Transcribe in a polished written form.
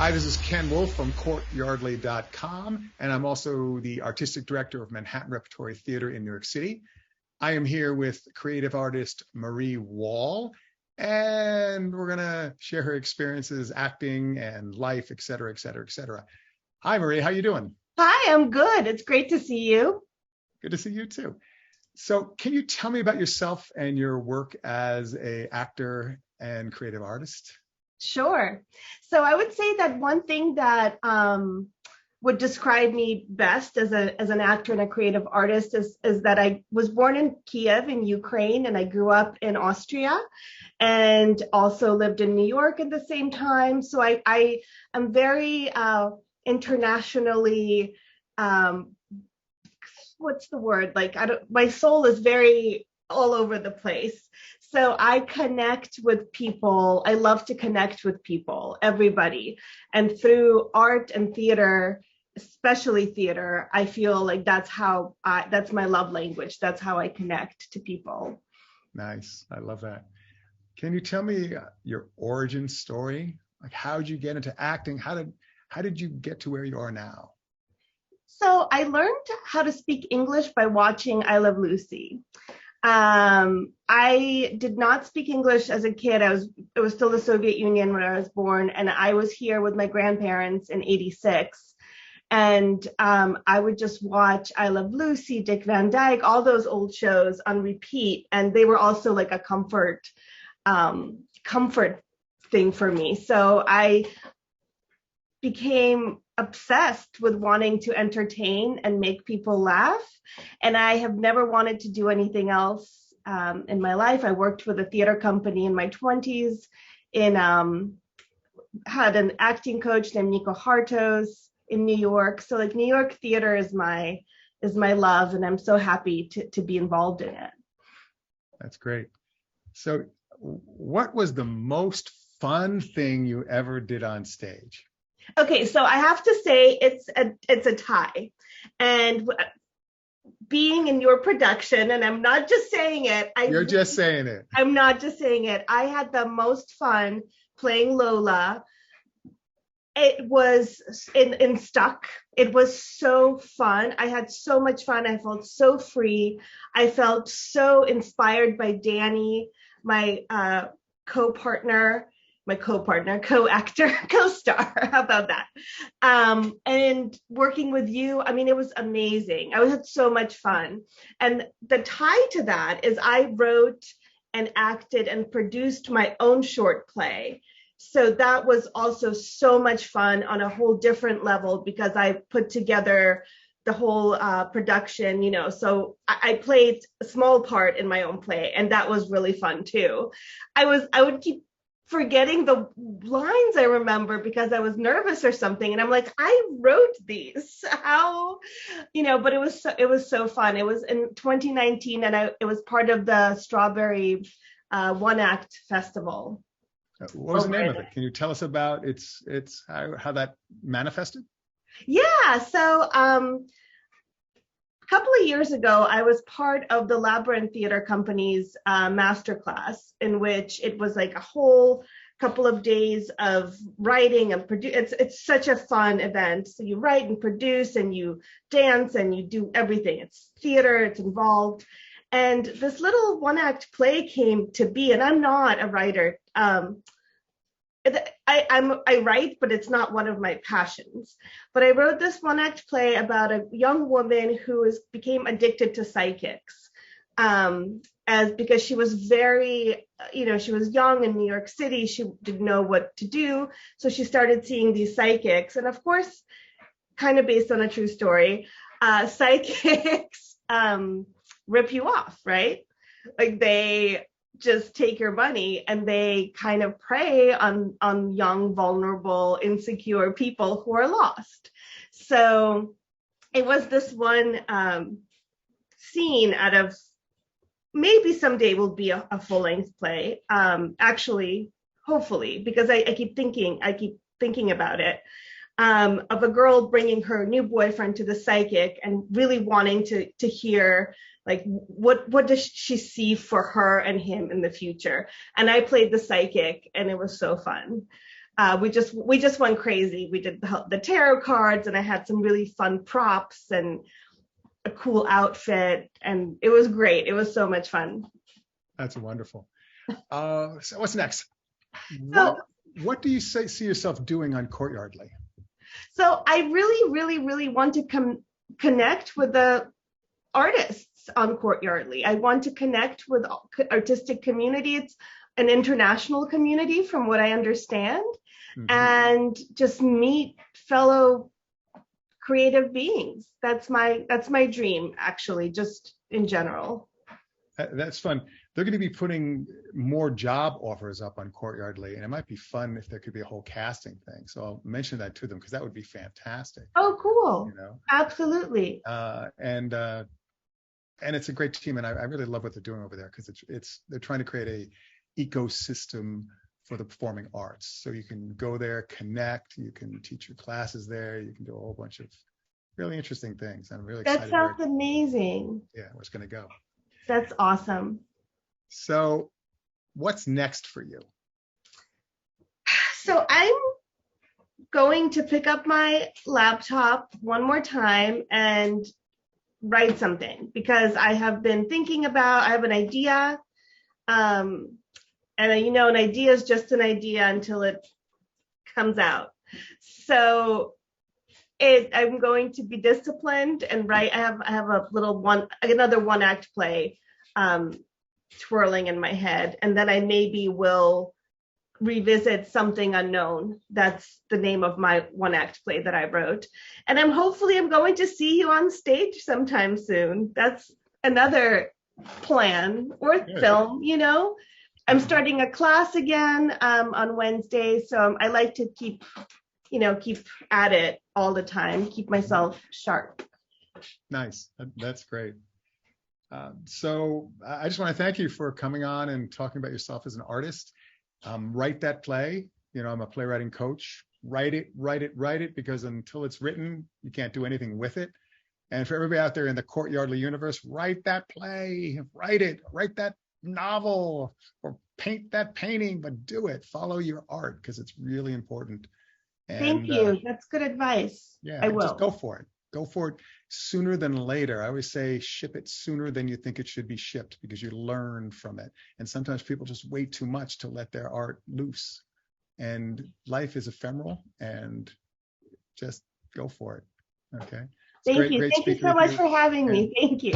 Hi, this is Ken Wolf from Courtyardly.com, and I'm also the artistic director of Manhattan Repertory Theater in New York City. I am here with creative artist Marie Wall, and we're going to share her experiences acting and life, et cetera, et cetera, et cetera. Hi, Marie. How you doing? Hi, I'm good. It's great to see you. Good to see you, too. So can you tell me about yourself and your work as an actor and creative artist? Sure. So I would say that one thing that would describe me best as an actor and a creative artist is that I was born in Kiev in Ukraine, and I grew up in Austria and also lived in New York at the same time. So I am very internationally, what's the word? Like, my soul is very all over the place. So I connect with people. I love to connect with people, everybody. And through art and theater, especially theater, I feel like that's my love language. That's how I connect to people. Nice. I love that. Can you tell me your origin story? Like, how did you get into acting? How did you get to where you are now? So I learned how to speak English by watching I Love Lucy. I did not speak English as a kid. It was still the Soviet Union when I was born, and I was here with my grandparents in '86. And I would just watch I Love Lucy, Dick Van Dyke, all those old shows on repeat, and they were also like a comfort thing for me. So I became obsessed with wanting to entertain and make people laugh. And I have never wanted to do anything else in my life. I worked with a theater company in my 20s, had an acting coach named Nico Hartos in New York. So like New York theater is my love, and I'm so happy to be involved in it. That's great. So what was the most fun thing you ever did on stage? Okay, so I have to say it's a tie. And being in your production, and I'm not just saying it. You're just saying it. I'm not just saying it. I had the most fun playing Lola. It was in Stuck. It was so fun. I had so much fun. I felt so free. I felt so inspired by Danny, my co-actor, co-star. How about that? And working with you, I mean, it was amazing. I had so much fun. And the tie to that is I wrote and acted and produced my own short play. So that was also so much fun on a whole different level, because I put together the whole production, so I played a small part in my own play, and that was really fun too. I would keep forgetting the lines I remember because I was nervous or something, and I'm like, I wrote these, how, but it was so fun. It was in 2019, and it was part of the Strawberry One Act Festival. What was the name of it? Can you tell us about its how that manifested? Yeah, so a couple of years ago, I was part of the Labyrinth Theater Company's masterclass, in which it was like a whole couple of days of writing and produce. It's such a fun event. So you write and produce, and you dance, and you do everything. It's theater, it's involved. And this little one-act play came to be, and I'm not a writer. I write, but it's not one of my passions. But I wrote this one-act play about a young woman who became addicted to psychics, because she was very, she was young in New York City. She didn't know what to do, so she started seeing these psychics. And of course, kind of based on a true story, psychics rip you off, right? Like, they just take your money, and they kind of prey on young, vulnerable, insecure people who are lost. So it was this one scene out of, maybe someday will be a full-length play. Actually, hopefully, because I keep thinking about it, of a girl bringing her new boyfriend to the psychic and really wanting to hear, like, what does she see for her and him in the future. And I played the psychic, and it was so fun. We just went crazy. We did the tarot cards, and I had some really fun props and a cool outfit, and it was great. It was so much fun. That's wonderful. So what's next? So, what do you see yourself doing on Courtyardly? So I really, really, really want to connect with the artists on Courtyardly. I want to connect with artistic community. It's an international community from what I understand, and just meet fellow creative beings. That's my dream, actually, just in general. That's fun. They're going to be putting more job offers up on Courtyardly, and it might be fun if there could be a whole casting thing. So I'll mention that to them because that would be fantastic. Oh, cool. Absolutely. And it's a great team, and I really love what they're doing over there because they're trying to create a ecosystem for the performing arts. So you can go there, connect, you can teach your classes there, you can do a whole bunch of really interesting things. I'm really excited. That sounds amazing. Yeah, where it's going to go. That's awesome. So what's next for you? So I'm going to pick up my laptop one more time and write something, because I have been thinking I have an idea. And an idea is just an idea until it comes out. So I'm going to be disciplined and write. I have another one act play twirling in my head, and then I maybe will revisit Something Unknown. That's the name of my one act play that I wrote. And I'm going to see you on stage sometime soon. That's another plan, or film, I'm starting a class again on Wednesday. So I like to keep at it all the time, keep myself sharp. Nice. That's great. So I just want to thank you for coming on and talking about yourself as an artist. Write that play. I'm a playwriting coach. Write it, because until it's written, you can't do anything with it. And for everybody out there in the Courtyardly universe, write that play, write that novel, or paint that painting, but do it. Follow your art, because it's really important. And, thank you. That's good advice. Yeah, I will. Just go for it. Go for it sooner than later. I always say ship it sooner than you think it should be shipped, because you learn from it. And sometimes people just wait too much to let their art loose. And life is ephemeral, and just go for it. Okay. Thank you. Thank you so much for having me. Thank you.